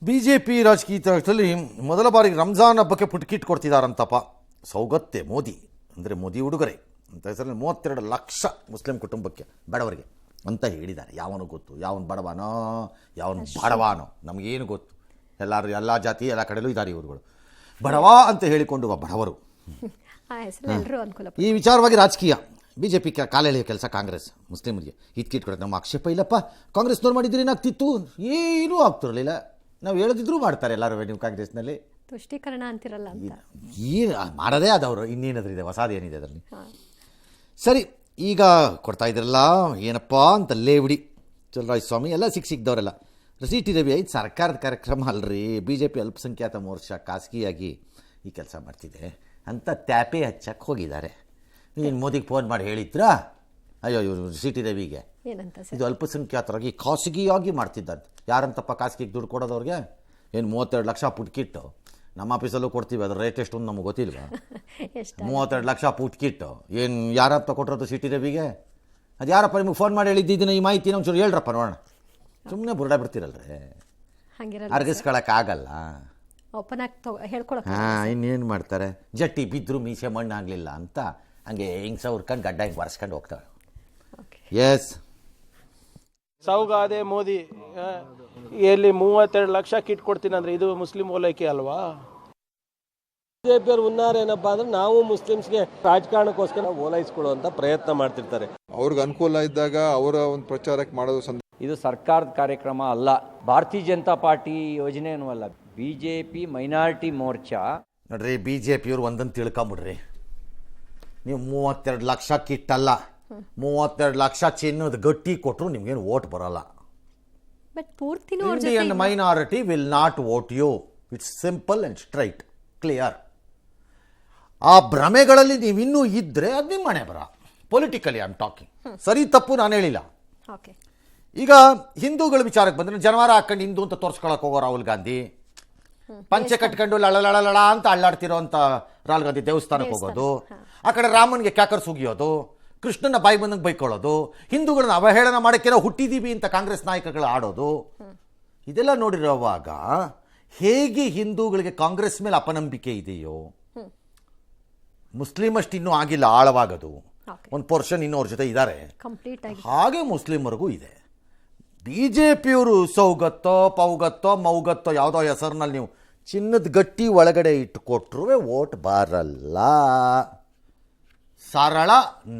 BJP ರಾಜಕೀಯದಲ್ಲಿ ಮೊದಲ ಬಾರಿಗೆ ರಂಜಾನ್ ಹಬ್ಬಕ್ಕೆ ಪುಟ್ಕಿಟ್ ಕೊಡ್ತಿದ್ದಾರಂತಪ್ಪ. ಸೌಗತ್ತೆ ಮೋದಿ ಅಂದರೆ ಮೋದಿ ಉಡುಗೊರೆ ಅಂತ ಹೆಸರಲ್ಲಿ 32 ಲಕ್ಷ ಮುಸ್ಲಿಂ ಕುಟುಂಬಕ್ಕೆ, ಬಡವರಿಗೆ ಅಂತ ಹೇಳಿದ್ದಾರೆ. ಯಾವನು ಗೊತ್ತು, ಯಾವನು ಬಡವನೋ ಯಾವನು ಬಡವಾನೋ ನಮಗೇನು ಗೊತ್ತು. ಎಲ್ಲ ಜಾತಿ ಎಲ್ಲ ಕಡೆಯಲ್ಲೂ ಇದ್ದಾರೆ ಇವ್ರುಗಳು. ಬಡವ ಅಂತ ಹೇಳಿಕೊಂಡು ಬಡವರು. ಈ ವಿಚಾರವಾಗಿ ರಾಜಕೀಯ ಬಿಜೆಪಿ ಕಾಲೆಳೆಯ ಕೆಲಸ ಕಾಂಗ್ರೆಸ್ ಮುಸ್ಲಿಮರಿಗೆ ಕಿಟ್ ಕೊಡೋದು ನಮ್ಮ ಆಕ್ಷೇಪ ಇಲ್ಲಪ್ಪ. ಕಾಂಗ್ರೆಸ್ನವ್ರು ಮಾಡಿದ್ರೆ ಏನಾಗ್ತಿತ್ತು, ಏನೂ ಆಗ್ತಿರಲಿಲ್ಲ. ನಾವು ಹೇಳದಿದ್ರು ಮಾಡ್ತಾರೆ ಎಲ್ಲರೂ. ನೀವು ಕಾಂಗ್ರೆಸ್ನಲ್ಲಿ ತುಷ್ಟೀಕರಣ ಅಂತಿರಲ್ಲ ಅಂತ ಏನು ಮಾಡೋದೇ ಅದವರು, ಇನ್ನೇನಾದ್ರೂ ಇದೆ ಹೊಸಾದು ಏನಿದೆ ಅದರಲ್ಲಿ. ಸರಿ, ಈಗ ಕೊಡ್ತಾ ಇದ್ರಲ್ಲ ಏನಪ್ಪ ಅಂತ ಲೇವಿಡಿ ಚಲರಾಯ ಸ್ವಾಮಿ ಎಲ್ಲ ಸಿಕ್ಕಿದವರೆಲ್ಲ ಟಿ ರವಿ ಇದು ಸರ್ಕಾರದ ಕಾರ್ಯಕ್ರಮ ಅಲ್ರಿ, ಬಿ ಜೆ ಪಿ ಅಲ್ಪಸಂಖ್ಯಾತ ಮೋರ್ಚಾ ಖಾಸಗಿಯಾಗಿ ಈ ಕೆಲಸ ಮಾಡ್ತಿದೆ ಅಂತ ಟ್ಯಾಪೆ ಹಚ್ಚಕ್ಕೆ ಹೋಗಿದ್ದಾರೆ. ನೀನು ಮೋದಿಗೆ ಫೋನ್ ಮಾಡಿ ಹೇಳಿದ್ರಾ? ಅಯ್ಯೋ ಇವರು ಟಿ ರವಿಗೆ ಇದು ಅಲ್ಪಸಂಖ್ಯಾತರಾಗಿ ಖಾಸಗಿಯಾಗಿ ಮಾಡ್ತಿದ್ದಾರೆ. ಯಾರಂತಪ್ಪ ಖಾಸಗಿಗೆ ದುಡ್ಡು ಕೊಡೋದವ್ರಿಗೆ? ಏನು 32 ಲಕ್ಷ ಪುಟ್ಕಿಟ್ಟು ನಮ್ಮ ಆಫೀಸಲ್ಲೂ ಕೊಡ್ತೀವಿ, ಅದ್ರ ರೇಟ್ ಎಷ್ಟು ನಮಗೆ ಗೊತ್ತಿಲ್ವಾ? 32 ಲಕ್ಷ ಪುಟ್ಕಿಟ್ಟು ಏನು ಯಾರಪ್ಪ ಕೊಟ್ಟಿರೋದು ಟಿ ರವಿಗೆ? ಅದು ಯಾರಪ್ಪ ನಿಮಗೆ ಫೋನ್ ಮಾಡಿ ಹೇಳಿದ್ದಿದ್ದೀನಿ ಈ ಮಾಹಿತಿ ಒಂಚೂರು ಹೇಳ್ರಪ್ಪ ನೋಡೋಣ. ಸುಮ್ಮನೆ ಬುರುಡ ಬಿಡ್ತೀರಲ್ರಿ, ಅರ್ಗಿಸ್ಕೊಳಕ್ಕಾಗಲ್ಲ. ಹಾಂ, ಇನ್ನೇನು ಮಾಡ್ತಾರೆ, ಜಟ್ಟಿ ಬಿದ್ದರೂ ಮೀಸೆ ಮಣ್ಣು ಆಗಲಿಲ್ಲ ಅಂತ ಹಂಗೆ ಹಿಂಗೆ ಸೌರ್ಕೊಂಡು ಗಡ್ಡ ಹಿಂಗೆ ಬರ್ಸ್ಕೊಂಡು ಹೋಗ್ತಾವೆ. ಎಸ್, ಸೌಗಾದೆ ಮೋದಿ ಎಲ್ಲಿ 32 ಲಕ್ಷ ಕಿಟ್ ಕೊಡ್ತೀನಿ ಅಂದ್ರೆ ಇದು ಮುಸ್ಲಿಂ ಓಲೈಕೆ ಅಲ್ವಾ? ಬಿಜೆಪಿಯವರು ಉನ್ನಾರೇನಪ್ಪ ಅಂದ್ರೆ ನಾವು ಮುಸ್ಲಿಮ್ಸ್ಗೆ ರಾಜಕಾರಣಕ್ಕೋಸ್ಕರ ಓಲೈಸ್ಕೊಳ್ಳುವಂತ ಪ್ರಯತ್ನ ಮಾಡ್ತಿರ್ತಾರೆ. ಅವ್ರಿಗೆ ಅನುಕೂಲ ಇದ್ದಾಗ ಅವರ ಒಂದು ಪ್ರಚಾರಕ್ಕೆ ಮಾಡೋದು. ಇದು ಸರ್ಕಾರದ ಕಾರ್ಯಕ್ರಮ ಅಲ್ಲ, ಭಾರತೀಯ ಜನತಾ ಪಾರ್ಟಿ ಯೋಜನೆಯೂ ಅಲ್ಲ, ಬಿಜೆಪಿ ಮೈನಾರಿಟಿ ಮೋರ್ಚಾ. ನೋಡ್ರಿ, ಬಿಜೆಪಿಯವ್ರು ಒಂದನ್ನು ತಿಳ್ಕೊಂಬಿಡ್ರಿ, ನೀವು 32 ಲಕ್ಷ ಕಿಟ್ ಅಲ್ಲ, 32 ಲಕ್ಷ ಚಿನ್ನದ ಗಟ್ಟಿ ಕೊಟ್ಟರು ನಿಮ್ಗೇನು ಓಟ್ ಬರಲ್ಲ. Indian minority will not vote you. It's simple and straight clear. ಆ ಭ್ರಮೆಗಳಲ್ಲಿ ನೀವು ಇನ್ನೂ ಇದ್ದರೆ ಅದು ನಿಮ್ಮ ಮನೆ ಬರ. Politically I am talking. ಸರಿ ತಪ್ಪು ನಾನು ಹೇಳಿಲ್ಲ. ಈಗ ಹಿಂದೂಗಳ ವಿಚಾರಕ್ಕೆ ಬಂದರೆ ಜನವಾರ ಹಾಕೊಂಡು ಹಿಂದೂ ಅಂತ ತೋರಿಸ್ಕೊಳಕ್ಕೆ ಹೋಗೋ ರಾಹುಲ್ ಗಾಂಧಿ, ಪಂಚೆ ಕಟ್ಕೊಂಡು ಲಳಲಳ ಅಂತ ಅಳ್ಳಾಡ್ತಿರೋ ಅಂತ ರಾಹುಲ್ ಗಾಂಧಿ ದೇವಸ್ಥಾನಕ್ಕೆ ಹೋಗೋದು, ಆ ಕಡೆ ರಾಮನ್ಗೆ ಕ್ಯಾಕರ್ ಸುಗಿಯೋದು, ಕೃಷ್ಣನ ಬಾಯಿ ಬಂದಂಗೆ ಬೈಕೊಳ್ಳೋದು, ಹಿಂದೂಗಳನ್ನ ಅವಹೇಳನ ಮಾಡೋಕ್ಕೆ ಹುಟ್ಟಿದೀವಿ ಅಂತ ಕಾಂಗ್ರೆಸ್ ನಾಯಕಗಳು ಆಡೋದು, ಇದೆಲ್ಲ ನೋಡಿರೋವಾಗ ಹೇಗೆ ಹಿಂದೂಗಳಿಗೆ ಕಾಂಗ್ರೆಸ್ ಮೇಲೆ ಅಪನಂಬಿಕೆ ಇದೆಯೋ, ಮುಸ್ಲಿಂ ಅಷ್ಟು ಇನ್ನೂ ಆಗಿಲ್ಲ ಆಳವಾಗದು, ಒಂದು ಪೋರ್ಷನ್ ಇನ್ನೂ ಅವ್ರ ಜೊತೆ ಇದ್ದಾರೆ, ಹಾಗೆ ಮುಸ್ಲಿಮರಿಗೂ ಇದೆ. ಬಿಜೆಪಿಯವರು ಸೌಗತ್ತೋ ಪೌಗತ್ತೋ ಮೌಗತ್ತೋ ಯಾವುದೋ ಹೆಸರಿನಲ್ಲಿ ನೀವು ಚಿನ್ನದ ಗಟ್ಟಿ ಒಳಗಡೆ ಇಟ್ಟು ಕೊಟ್ಟರು ಓಟ್ ಬರಲ್ಲ. ಸರಳ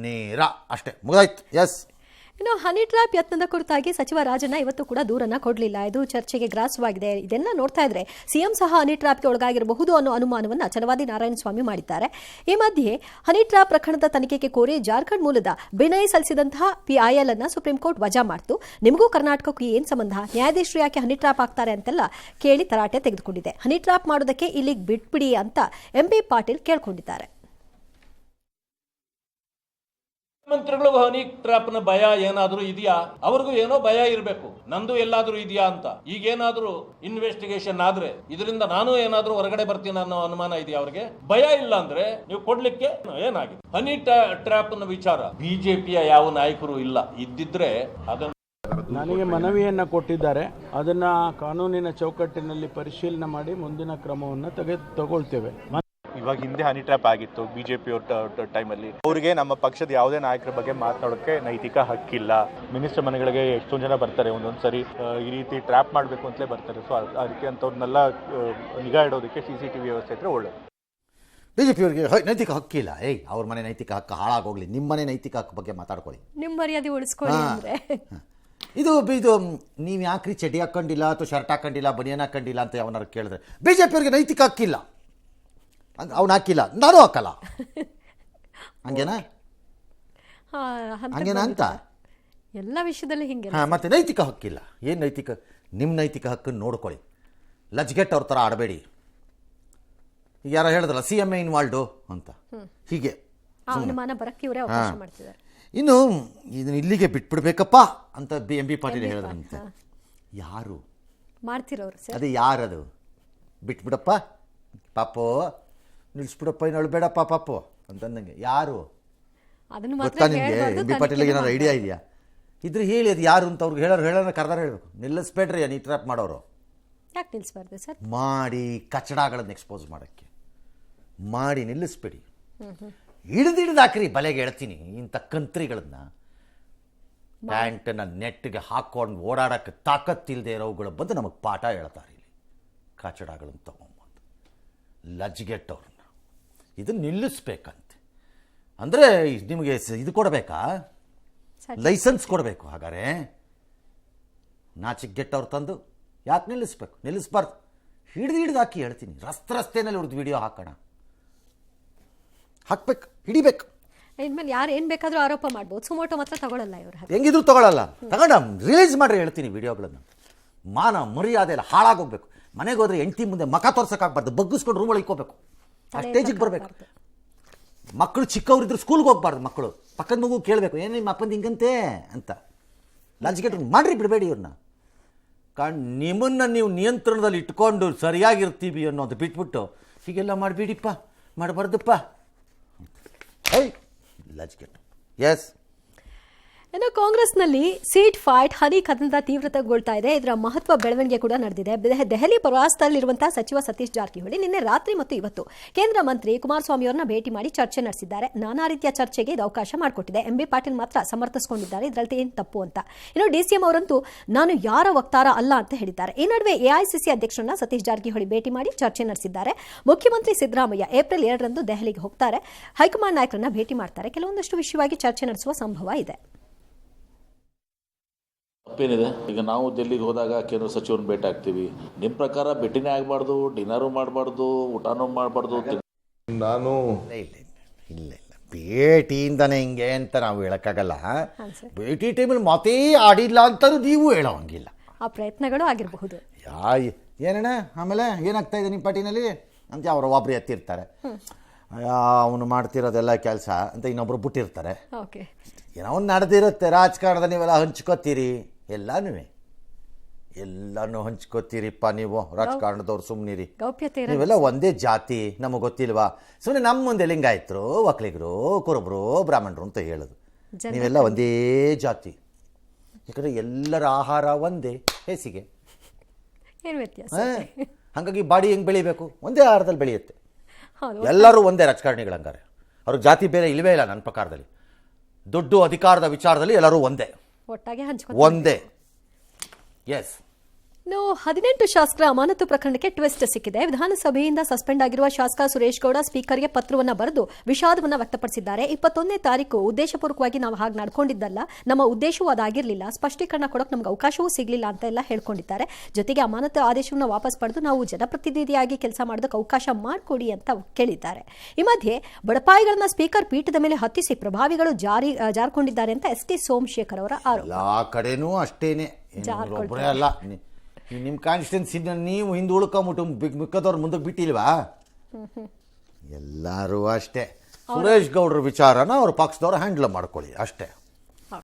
ನೇರ ಅಷ್ಟೇ, ಮುಗಿದಾಯ್ತು. ಎಸ್. ಇನ್ನು ಹನಿ ಟ್ರ್ಯಾಪ್ ಯತ್ನದ ಕುರಿತಾಗಿ ಸಚಿವ ರಾಜಣ್ಣ ಇವತ್ತು ಕೂಡ ದೂರನ್ನ ಕೊಡಲಿಲ್ಲ. ಇದು ಚರ್ಚೆಗೆ ಗ್ರಾಸವಾಗಿದೆ. ಇದೆಲ್ಲ ನೋಡ್ತಾ ಇದ್ರೆ ಸಿಎಂ ಸಹ ಹನಿ ಟ್ರ್ಯಾಪ್ಗೆ ಒಳಗಾಗಿರಬಹುದು ಅನ್ನೋ ಅನುಮಾನವನ್ನ ಛಲವಾದಿ ನಾರಾಯಣಸ್ವಾಮಿ ಮಾಡಿದ್ದಾರೆ. ಈ ಮಧ್ಯೆ ಹನಿ ಟ್ರ್ಯಾಪ್ ಪ್ರಕರಣದ ತನಿಖೆಗೆ ಕೋರಿ ಜಾರ್ಖಂಡ್ ಮೂಲದ ಬಿನಯ್ ಸಲ್ಲಿಸಿದಂತಹ PIL ಅನ್ನ ಸುಪ್ರೀಂ ಕೋರ್ಟ್ ವಜಾ ಮಾಡಿತು. ನಿಮಗೂ ಕರ್ನಾಟಕಕ್ಕೂ ಏನ್ ಸಂಬಂಧ, ನ್ಯಾಯಾಧೀಶರು ಯಾಕೆ ಹನಿ ಟ್ರ್ಯಾಪ್ ಆಗ್ತಾರೆ ಅಂತೆಲ್ಲ ಕೇಳಿ ತರಾಟೆ ತೆಗೆದುಕೊಂಡಿದೆ. ಹನಿ ಟ್ರ್ಯಾಪ್ ಮಾಡೋದಕ್ಕೆ ಇಲ್ಲಿಗೆ ಬಿಟ್ಬಿಡಿ ಅಂತ MP ಪಾಟೀಲ್ ಕೇಳ್ಕೊಂಡಿದ್ದಾರೆ. ಮಂತ್ರಿಗಳಿಗೂ ಹನಿ ಟ್ರಾಪ್ನ ಭಯ ಏನಾದ್ರೂ ಇದೆಯಾ? ಅವ್ರಿಗೂ ಏನೋ ಭಯ ಇರಬೇಕು, ನಂದು ಎಲ್ಲಾದ್ರೂ ಇದೆಯಾ ಅಂತ. ಈಗೇನಾದ್ರೂ ಇನ್ವೆಸ್ಟಿಗೇಷನ್ ಆದ್ರೆ ಇದರಿಂದ ನಾನು ಏನಾದ್ರೂ ಹೊರಗಡೆ ಬರ್ತೀನಿ ಅನ್ನೋ ಅನುಮಾನ ಇದೆಯಾ ಅವ್ರಿಗೆ? ಭಯ ಇಲ್ಲ ಅಂದ್ರೆ ನೀವು ಕೊಡ್ಲಿಕ್ಕೆ ಏನಾಗಿದೆ? ಹನಿ ಟ್ರಾಪ್ನ ವಿಚಾರ ಬಿಜೆಪಿಯ ಯಾವ ನಾಯಕರು ಇಲ್ಲ, ಇದ್ದಿದ್ರೆ ಅದನ್ನು ನನಗೆ ಮನವಿಯನ್ನು ಕೊಟ್ಟಿದ್ದಾರೆ. ಅದನ್ನ ಕಾನೂನಿನ ಚೌಕಟ್ಟಿನಲ್ಲಿ ಪರಿಶೀಲನೆ ಮಾಡಿ ಮುಂದಿನ ಕ್ರಮವನ್ನು ತಗೊಳ್ತೇವೆ. ಇವಾಗ ಹಿಂದೆ ಹನಿ ಟ್ರ್ಯಾಪ್ ಆಗಿತ್ತು ಬಿಜೆಪಿ ಟೈಮಲ್ಲಿ. ಅವರಿಗೆ ನಮ್ಮ ಪಕ್ಷದ ಯಾವುದೇ ನಾಯಕರ ಬಗ್ಗೆ ಮಾತನಾಡೋಕ್ಕೆ ನೈತಿಕ ಹಕ್ಕಿಲ್ಲ. ಮಿನಿಸ್ಟರ್ ಮನೆಗಳಿಗೆ ಎಷ್ಟೊಂದು ಜನ ಬರ್ತಾರೆ, ಒಂದೊಂದು ಸರಿ ಈ ರೀತಿ ಟ್ರ್ಯಾಪ್ ಮಾಡಬೇಕು ಅಂತಲೇ ಬರ್ತಾರೆ. ಸೊ ಆ ರೀತಿ ಅಂಥವ್ರನ್ನೆಲ್ಲ ನಿಗಾ ಇಡೋದಕ್ಕೆ CCTV ವ್ಯವಸ್ಥೆ ಇದ್ರೆ ಒಳ್ಳೆಯದು. ಬಿಜೆಪಿಯವರಿಗೆ ನೈತಿಕ ಹಕ್ಕಿಲ್ಲ. ಅವ್ರ ಮನೆ ನೈತಿಕ ಹಕ್ಕು ಹಾಳಾಗೋಗ್ಲಿ, ನಿಮ್ಮ ಮನೆ ನೈತಿಕ ಹಕ್ಕು ಬಗ್ಗೆ ಮಾತಾಡ್ಕೊಳ್ಳಿ, ನಿಮ್ಮ ಮರ್ಯಾದೆ ಉಳಿಸ್ಕೊಳ್ಳಿ ಅಂದ್ರೆ ಇದು ನೀವು ಯಾಕ್ರಿ ಚಡ್ಡಿ ಹಾಕೊಂಡಿಲ್ಲ ಅಥವಾ ಶರ್ಟ್ ಹಾಕೊಂಡಿಲ್ಲ ಬನಿಯನ್ ಹಾಕೊಂಡಿಲ್ಲ ಅಂತ ಅವನಾರು ಕೇಳಿದ್ರೆ ಬಿಜೆಪಿಯವರಿಗೆ ನೈತಿಕ ಹಕ್ಕಿಲ್ಲ, ಅವ್ನು ಹಾಕಿಲ್ಲ ನಾನು ಹಾಕಲ್ಲ, ಹಂಗೇನಾ ಅಂತ ಎಲ್ಲ ವಿಷಯದಲ್ಲಿ ಹಿಂಗೆ. ಮತ್ತೆ ನೈತಿಕ ಹಕ್ಕಿಲ್ಲ. ಏನು ನೈತಿಕ? ನಿಮ್ಮ ನೈತಿಕ ಹಕ್ಕನ್ನು ನೋಡ್ಕೊಳ್ಳಿ, ಲಜ್ಗೆಟ್ ಅವ್ರ ಥರ ಆಡಬೇಡಿ. ಈಗ ಯಾರೋ ಹೇಳಿದ್ರಲ್ಲ CM ಇನ್ವಾಲ್ಡು ಅಂತ, ಹೀಗೆ ಇನ್ನು ಇದನ್ನ ಇಲ್ಲಿಗೆ ಬಿಟ್ಬಿಡ್ಬೇಕಪ್ಪ ಅಂತ MP ಪಾಟೀಲ್ ಹೇಳಿದ್ರಂತೆ. ಯಾರು ಮಾಡ್ತಿರೋರು? ಅದೇ ಯಾರದು? ಬಿಟ್ಬಿಡಪ್ಪ ಪಾಪು, ನಿಲ್ಸ್ಬಿಡಪ್ಪ, ಇನ್ನು ಅಳ್ಬೇಡಪ್ಪ ಪಾಪು ಅಂತಂದಂಗೆ ಯಾರು ಗೊತ್ತಾ ನಿಮಗೆ? MP ಪಾಟೀಲ್ಗೆ ಏನಾದ್ರು ಐಡಿಯಾ ಇದೆಯಾ? ಇದ್ರೆ ಹೇಳಿ ಅದು ಯಾರು ಅಂತ ಅವ್ರಿಗೆ ಹೇಳೋರು ಕರ್ದಾರ ಹೇಳಬೇಕು. ನಿಲ್ಲಿಸ್ಬೇಡ್ರಿ ಹನಿ ಟ್ರ್ಯಾಪ್ ಮಾಡೋರು. ಯಾಕೆ ನಿಲ್ಲಿಸಬಾರ್ದು ಸರ್? ಮಾಡಿ ಕಚಡಗಳನ್ನು ಎಕ್ಸ್ಪೋಸ್ ಮಾಡೋಕ್ಕೆ ಮಾಡಿ ನಿಲ್ಲಿಸ್ಬೇಡಿ. ಹಿಡಿದಾಕ್ರಿ ಬಲೆಗೆ ಹೇಳ್ತೀನಿ ಇಂಥ ಕಂತ್ರಿಗಳನ್ನು. ಪ್ಯಾಂಟನ್ನು ನೆಟ್ಟಿಗೆ ಹಾಕ್ಕೊಂಡು ಓಡಾಡೋಕ್ಕೆ ತಾಕತ್ತಿಲ್ಲದೆ ಇರೋವುಗಳು ಬಂದು ನಮಗೆ ಪಾಠ ಹೇಳ್ತಾರೆ ಇಲ್ಲಿ. ಕಚಡಗಳನ್ನು ತೊಗೊಂಬಂದು ಲಜ್ಗೆಟ್ಟವ್ರನ್ನ ಇದನ್ನು ನಿಲ್ಲಿಸ್ಬೇಕಂತೆ. ಅಂದರೆ ನಿಮಗೆ ಇದು ಕೊಡಬೇಕಾ, ಲೈಸೆನ್ಸ್ ಕೊಡಬೇಕು. ಹಾಗಾದ್ರೆ ನಾಚಿಗೆಟ್ಟವ್ರು ತಂದು ಯಾಕೆ ನಿಲ್ಲಿಸ್ಬೇಕು? ನಿಲ್ಲಿಸ್ಬಾರ್ದು. ಹಿಡಿದು ಹಾಕಿ ಹೇಳ್ತೀನಿ. ರಸ್ತೆನಲ್ಲಿ ಹಿಡಿದು ವಿಡಿಯೋ ಹಾಕ್ಬೇಕು, ಹಿಡಿಬೇಕು. ಇನ್ಮೇಲೆ ಯಾರು ಏನು ಬೇಕಾದರೂ ಆರೋಪ ಮಾಡ್ಬೋದು, ಸುಮೋಟೋ ಮಾತ್ರ ತಗೊಳ್ಳಲ್ಲ ಇವರು. ಹೆಂಗಿದ್ರು ತಗೊಳ್ಳಲ್ಲ. ತಗೊಂಡ ರಿಲೀಸ್ ಮಾಡ್ರಿ ಹೇಳ್ತೀನಿ ವಿಡಿಯೋಗಳನ್ನು. ಮಾನ ಮರ್ಯಾದೆ ಎಲ್ಲ ಹಾಳಾಗೋಗ್ಬೇಕು. ಮನೆಗೆ ಹೋದ್ರೆ ಹೆಂಡತಿ ಮುಂದೆ ಮಖ ತೋರ್ಸೋಕ್ಕಾಗಬಾರ್ದು, ಬಗ್ಗಿಸ್ಕೊಂಡು ರೂಮಲ್ಲಿ ಇಕ್ಕೋಬೇಕು. ಆ ಸ್ಟೇಜಿಗೆ ಬರಬೇಕು. ಮಕ್ಕಳು ಚಿಕ್ಕವರಿದ್ರು ಸ್ಕೂಲ್ಗೆ ಹೋಗ್ಬಾರ್ದು. ಮಕ್ಕಳು ಪಕ್ಕದ ಮಗು ಕೇಳಬೇಕು, ಏನು ನಿಮ್ಮ ಅಪ್ಪಂದು ಹಿಂಗಂತೆ ಅಂತ. ಲಂಚ್ಗೆಟ್ರು ಮಾಡ್ರಿ, ಬಿಡಬೇಡಿ ಇವ್ರನ್ನ. ನಿಮ್ಮನ್ನು ನೀವು ನಿಯಂತ್ರಣದಲ್ಲಿ ಇಟ್ಕೊಂಡು ಸರಿಯಾಗಿರ್ತೀವಿ ಅನ್ನೋದು ಬಿಟ್ಬಿಟ್ಟು ಹೀಗೆಲ್ಲ ಮಾಡಿಬಿಡಿಪ್ಪ, ಮಾಡಬಾರ್ದಪ್ಪ. ಲಂಚ್ಗೆಟ್. ಎಸ್. ಇನ್ನು ಕಾಂಗ್ರೆಸ್ನಲ್ಲಿ ಸೀಟ್ ಫೈಟ್ ಹನಿ ಕದನದ ತೀವ್ರತೆಗೊಳ್ತಾ ಇದೆ. ಇದರ ಮಹತ್ವ ಬೆಳವಣಿಗೆ ಕೂಡ ನಡೆದಿದೆ. ದೆಹಲಿ ಪ್ರವಾಸದಲ್ಲಿರುವಂತಹ ಸಚಿವ ಸತೀಶ್ ಜಾರಕಿಹೊಳಿ ನಿನ್ನೆ ರಾತ್ರಿ ಮತ್ತು ಇವತ್ತು ಕೇಂದ್ರ ಮಂತ್ರಿ ಕುಮಾರಸ್ವಾಮಿ ಅವರನ್ನ ಭೇಟಿ ಮಾಡಿ ಚರ್ಚೆ ನಡೆಸಿದ್ದಾರೆ. ನಾನಾ ರೀತಿಯ ಚರ್ಚೆಗೆ ಇದು ಅವಕಾಶ ಮಾಡಿಕೊಟ್ಟಿದೆ. ಎಂಬಿ ಪಾಟೀಲ್ ಮಾತ್ರ ಸಮರ್ಥಿಸಿಕೊಂಡಿದ್ದಾರೆ, ಇದರಲ್ಲಿ ಏನು ತಪ್ಪು ಅಂತ. ಇನ್ನು ಡಿಸಿಎಂ ಅವರಂತೂ ನಾನು ಯಾರ ವಕ್ತಾರ ಅಲ್ಲ ಅಂತ ಹೇಳಿದ್ದಾರೆ. ಈ ನಡುವೆ ಎಐಸಿಸಿ ಅಧ್ಯಕ್ಷರನ್ನ ಸತೀಶ್ ಜಾರಕಿಹೊಳಿ ಭೇಟಿ ಮಾಡಿ ಚರ್ಚೆ ನಡೆಸಿದ್ದಾರೆ. ಮುಖ್ಯಮಂತ್ರಿ ಸಿದ್ದರಾಮಯ್ಯ ಏಪ್ರಿಲ್ 2ರಂದು ದೆಹಲಿಗೆ ಹೋಗ್ತಾರೆ, ಹೈಕಮಾಂಡ್ ನಾಯಕರನ್ನ ಭೇಟಿ ಮಾಡ್ತಾರೆ. ಕೆಲವೊಂದಷ್ಟು ವಿಷಯವಾಗಿ ಚರ್ಚೆ ನಡೆಸುವ ಸಂಭವ ಇದೆ. ತಪ್ಪೇನಿದೆ? ಈಗ ನಾವು ದಿಲ್ಲಿಗೆ ಹೋದಾಗ ಕೇಂದ್ರ ಸಚಿವರನ್ನ ಭೇಟಿ ಆಗ್ತೀವಿ. ನಿಮ್ಮ ಪ್ರಕಾರ ಭೇಟಿನೇ ಆಗಬಾರ್ದು, ಡಿನ್ನರು ಮಾಡಬಾರ್ದು, ಊಟನೂ ಮಾಡಬಾರ್ದು? ನಾನು ಇಲ್ಲ ಭೇಟಿಯಿಂದನೇ ಹಿಂಗೆ ಅಂತ ನಾವು ಹೇಳೋಕ್ಕಾಗಲ್ಲ. ಭೇಟಿ ಟೈಮಲ್ಲಿ ಮಾತೇ ಆಡಿಲ್ಲ ಅಂತಲೂ ನೀವು ಹೇಳೋಂಗಿಲ್ಲ. ಆ ಪ್ರಯತ್ನಗಳು ಆಗಿರಬಹುದು. ಏನಣ್ಣ ಆಮೇಲೆ ಏನಾಗ್ತಾ ಇದೆ ನಿಮ್ಮ ಪಾರ್ಟಿನಲ್ಲಿ ಅಂತ ಅವ್ರು ಒಬ್ಬರು ಎತ್ತಿರ್ತಾರೆ. ಅವನು ಮಾಡ್ತಿರೋದೆಲ್ಲ ಕೆಲಸ ಅಂತ ಇನ್ನೊಬ್ರು ಬಿಟ್ಟಿರ್ತಾರೆ. ಓಕೆ, ಏನೋ ಒಂದು ನಡೆದಿರುತ್ತೆ ರಾಜಕಾರಣದ. ನೀವೆಲ್ಲ ಹಂಚ್ಕೋತೀರಿ, ಎಲ್ಲನೂ ಹಂಚ್ಕೋತೀರಿಪ್ಪ ನೀವು ರಾಜಕಾರಣದವ್ರು. ಸುಮ್ಮನಿರಿ, ನೀವೆಲ್ಲ ಒಂದೇ ಜಾತಿ, ನಮಗೆ ಗೊತ್ತಿಲ್ವಾ? ಸುಮ್ಮನೆ ನಮ್ಮ ಮುಂದೆ ಲಿಂಗಾಯತರು, ಒಕ್ಕಲಿಗರು, ಕುರುಬರು, ಬ್ರಾಹ್ಮಣರು ಅಂತ ಹೇಳೋದು. ನೀವೆಲ್ಲ ಒಂದೇ ಜಾತಿ. ಯಾಕಂದರೆ ಎಲ್ಲರ ಆಹಾರ ಒಂದೇ ಹೇಸಿಗೆ. ಏನು ವ್ಯತ್ಯಾಸ? ಹಾಗಾಗಿ ಬಾಡಿ ಹೆಂಗೆ ಬೆಳಿಬೇಕು? ಒಂದೇ ಆಹಾರದಲ್ಲಿ ಬೆಳೆಯುತ್ತೆ. ಎಲ್ಲರೂ ಒಂದೇ ರಾಜಕಾರಣಿಗಳು. ಹಂಗಾರೆ ಅವ್ರಿಗೆ ಜಾತಿ ಬೇರೆ ಇಲ್ಲವೇ ಇಲ್ಲ ನನ್ನ ಪ್ರಕಾರದಲ್ಲಿ. ದುಡ್ಡು ಅಧಿಕಾರದ ವಿಚಾರದಲ್ಲಿ ಎಲ್ಲರೂ ಒಂದೇ, ಒಟ್ಟಾಗಿ ಒಂದೇ. ಎಸ್. 18 ಶಾಸಕರ ಅಮಾನತು ಪ್ರಕರಣಕ್ಕೆ ಟ್ವಿಸ್ಟ್ ಸಿಕ್ಕಿದೆ. ವಿಧಾನಸಭೆಯಿಂದ ಸಸ್ಪೆಂಡ್ ಆಗಿರುವ ಶಾಸಕ ಸುರೇಶ್ ಗೌಡ ಸ್ಪೀಕರ್ಗೆ ಪತ್ರವನ್ನು ಬರೆದು ವಿಷಾದವನ್ನು ವ್ಯಕ್ತಪಡಿಸಿದ್ದಾರೆ. 21ನೇ ತಾರೀಕು ಉದ್ದೇಶಪೂರ್ವಕವಾಗಿ ನಾವು ಹಾಗೆ ನಡ್ಕೊಂಡಿದ್ದಲ್ಲ, ನಮ್ಮ ಉದ್ದೇಶವೂ ಅದಾಗಿರಲಿಲ್ಲ, ಸ್ಪಷ್ಟೀಕರಣ ಕೊಡೋಕೆ ನಮ್ಗೆ ಅವಕಾಶವೂ ಸಿಗಲಿಲ್ಲ ಅಂತ ಎಲ್ಲ ಹೇಳ್ಕೊಂಡಿದ್ದಾರೆ. ಜೊತೆಗೆ ಅಮಾನತು ಆದೇಶವನ್ನು ವಾಪಸ್ ಪಡೆದು ನಾವು ಜನಪ್ರತಿನಿಧಿಯಾಗಿ ಕೆಲಸ ಮಾಡೋದಕ್ಕೆ ಅವಕಾಶ ಮಾಡಿಕೊಡಿ ಅಂತ ಕೇಳಿದ್ದಾರೆ. ಈ ಮಧ್ಯೆ ಬಡಪಾಯಿಗಳನ್ನ ಸ್ಪೀಕರ್ ಪೀಠದ ಮೇಲೆ ಹತ್ತಿಸಿ ಪ್ರಭಾವಿಗಳು ಜಾರಿಕೊಂಡಿದ್ದಾರೆ ಅಂತ ಎಸ್ ಟಿ ಸೋಮಶೇಖರ್ ಅವರ ಆರೋಪ. ಎಲ್ಲ ಕಡೆನೂ ಅಷ್ಟೇನೆ, ಒಬ್ಬರೇ ಅಲ್ಲ. ನಿಮ್ಮ ಕಾನ್ಸ್ಟಿಟ್ಯೂನ್ಸಿ ನೀವು ಹಿಂದೆ ಉಳ್ಕೊಂಬಿಟ್ಟು ಮಿಕ್ಕದವ್ರು ಮುಂದಕ್ಕೆ ಬಿಟ್ಟಿಲ್ವಾ? ಎಲ್ಲರೂ ಅಷ್ಟೇ. ಸುರೇಶ್ ಗೌಡ್ರ ವಿಚಾರನ ಅವ್ರ ಪಕ್ಷದವ್ರು ಹ್ಯಾಂಡಲ್ ಮಾಡ್ಕೊಳ್ಳಿ ಅಷ್ಟೇ.